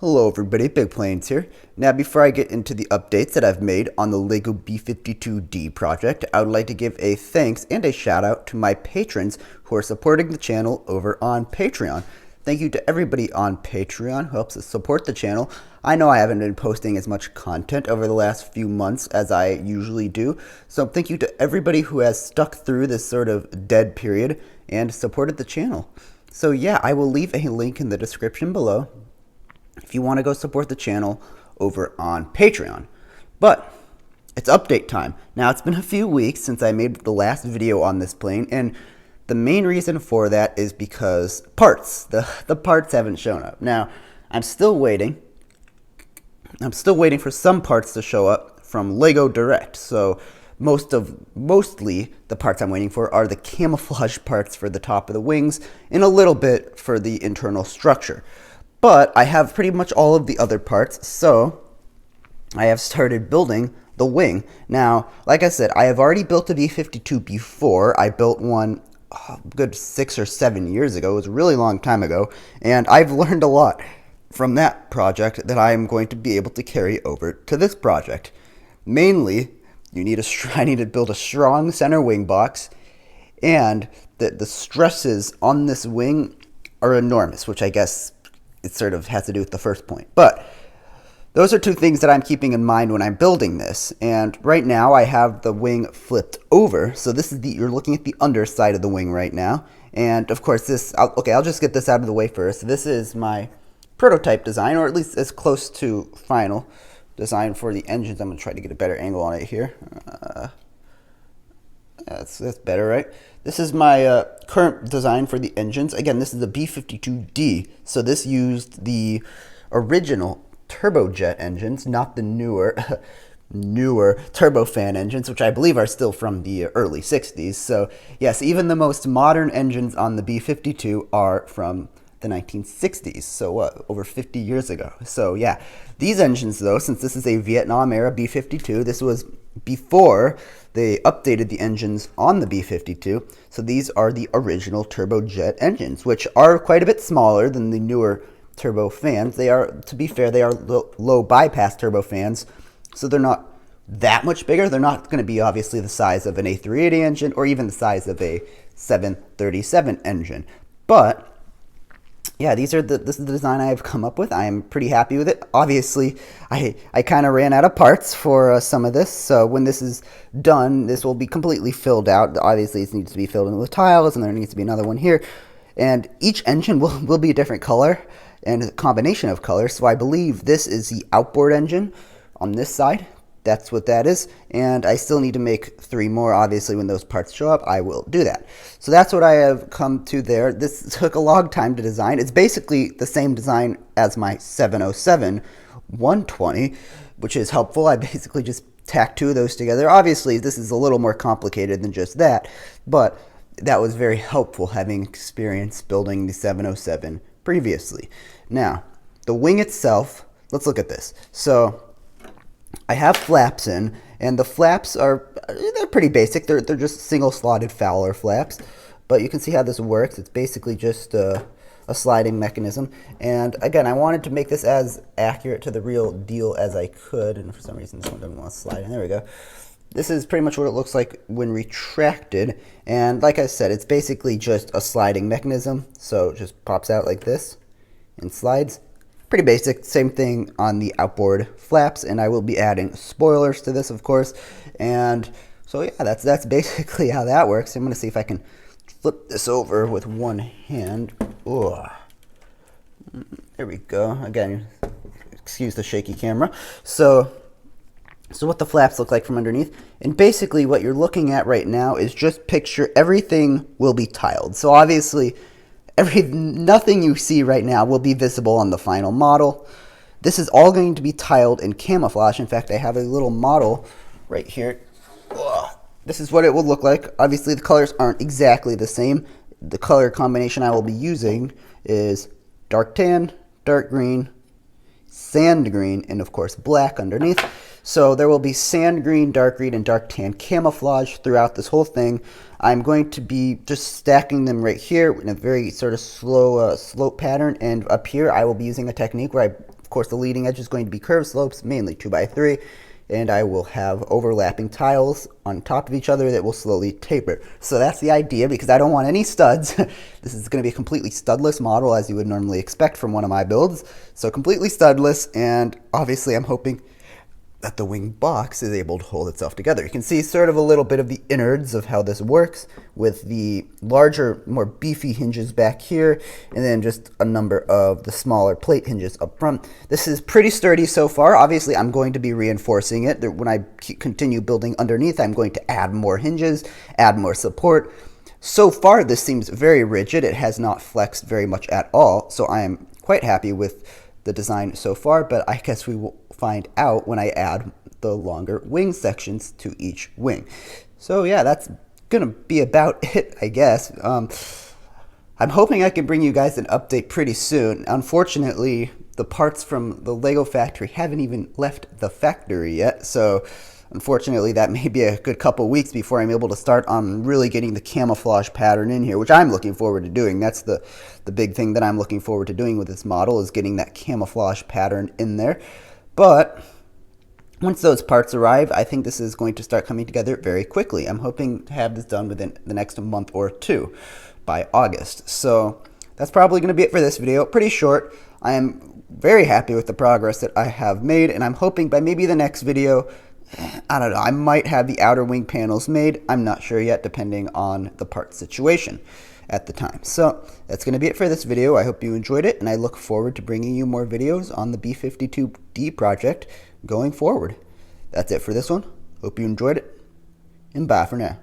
Hello everybody, BigPlanes here. Now before I get into the updates that I've made on the LEGO B-52D project, I would like to give a thanks and a shout out to my patrons who are supporting the channel over on Patreon. Thank you to everybody on Patreon who helps us support the channel. I know I haven't been posting as much content over the last few months as I usually do, so thank you to everybody who has stuck through this sort of dead period and supported the channel. So yeah, I will leave a link in the description below if you want to go support the channel over on Patreon. But it's update time. Now, it's been a few weeks since I made the last video on this plane, and the main reason for that is because the parts haven't shown up. Now, I'm still waiting. I'm still waiting for some parts to show up from LEGO Direct. So mostly the parts I'm waiting for are the camouflage parts for the top of the wings and a little bit for the internal structure. But I have pretty much all of the other parts, so I have started building the wing. Now, like I said, I have already built a B-52 before. I built one a good 6 or 7 years ago. It was a really long time ago, and I've learned a lot from that project that I am going to be able to carry over to this project. Mainly, I need to build a strong center wing box, and the stresses on this wing are enormous, which I guess it sort of has to do with the first point. But those are two things that I'm keeping in mind when I'm building this. And right now I have the wing flipped over. So this is you're looking at the underside of the wing right now. And of course I'll just get this out of the way first. This is my prototype design, or at least as close to final design for the engines. I'm going to try to get a better angle on it here. That's better, right? This is my current design for the engines. Again, this is the B-52D, so this used the original turbojet engines, not the newer turbofan engines, which I believe are still from the early 60s. So yes, even the most modern engines on the B-52 are from the 1960s, so what, over 50 years ago. So yeah, these engines though, since this is a Vietnam era B-52, this was before they updated the engines on the B-52, so these are the original turbojet engines, which are quite a bit smaller than the newer turbofans. They are, to be fair, they are low bypass turbofans, so they're not that much bigger. They're not going to be obviously the size of an A380 engine or even the size of a 737 engine, but yeah, this is the design I've come up with. I'm pretty happy with it. Obviously, I kind of ran out of parts for some of this, so when this is done, this will be completely filled out. Obviously, it needs to be filled in with tiles, and there needs to be another one here. And each engine will be a different color and a combination of colors, so I believe this is the outboard engine on this side. That's what that is, and I still need to make 3 more. Obviously, when those parts show up, I will do that. So that's what I have come to there. This took a long time to design. It's basically the same design as my 707-120, which is helpful. I basically just tacked 2 of those together. Obviously, this is a little more complicated than just that, but that was very helpful having experience building the 707 previously. Now, the wing itself, let's look at this. So I have flaps in, and the flaps they're pretty basic. They're just single slotted Fowler flaps, but you can see how this works. It's basically just a sliding mechanism, and again, I wanted to make this as accurate to the real deal as I could, and for some reason this one doesn't want to slide in. There we go. This is pretty much what it looks like when retracted, and like I said, it's basically just a sliding mechanism, so it just pops out like this and slides. Pretty basic. Same thing on the outboard flaps, and I will be adding spoilers to this, of course. And so yeah, that's basically how that works. I'm going to see if I can flip this over with one hand. Ugh. There we go. Again, excuse the shaky camera. So what the flaps look like from underneath, and basically what you're looking at right now is just picture everything will be tiled. So obviously nothing you see right now will be visible on the final model. This is all going to be tiled in camouflage. In fact, I have a little model right here. Ugh. This is what it will look like. Obviously, the colors aren't exactly the same. The color combination I will be using is dark tan, dark green, sand green, and of course black underneath. So there will be sand green, and dark tan camouflage throughout this whole thing. I'm going to be just stacking them right here in a very sort of slow slope pattern, and up here I will be using a technique where I Of course, the leading edge is going to be curved slopes, mainly 2x3, and I will have overlapping tiles on top of each other that will slowly taper. So that's the idea, because I don't want any studs. This is going to be a completely studless model, as you would normally expect from one of my builds. So completely studless, and obviously I'm hoping that the wing box is able to hold itself together. You can see sort of a little bit of the innards of how this works, with the larger, more beefy hinges back here, and then just a number of the smaller plate hinges up front. This is pretty sturdy so far. Obviously, I'm going to be reinforcing it. When I continue building underneath, I'm going to add more hinges, add more support. So far, this seems very rigid. It has not flexed very much at all, so I am quite happy with the design so far, but I guess we will find out when I add the longer wing sections to each wing. So yeah, that's gonna be about it, I guess. I'm hoping I can bring you guys an update pretty soon. Unfortunately, the parts from the Lego factory haven't even left the factory yet, so unfortunately that may be a good couple weeks before I'm able to start on really getting the camouflage pattern in here, which I'm looking forward to doing. That's the big thing that I'm looking forward to doing with this model, is getting that camouflage pattern in there. But once those parts arrive, I think this is going to start coming together very quickly. I'm hoping to have this done within the next month or two, by August. So that's probably going to be it for this video. Pretty short. I am very happy with the progress that I have made, and I'm hoping by maybe the next video, I don't know, I might have the outer wing panels made. I'm not sure yet, depending on the part situation at the time. So that's going to be it for this video. I hope you enjoyed it, and I look forward to bringing you more videos on the B-52D project going forward. That's it for this one. Hope you enjoyed it, and bye for now.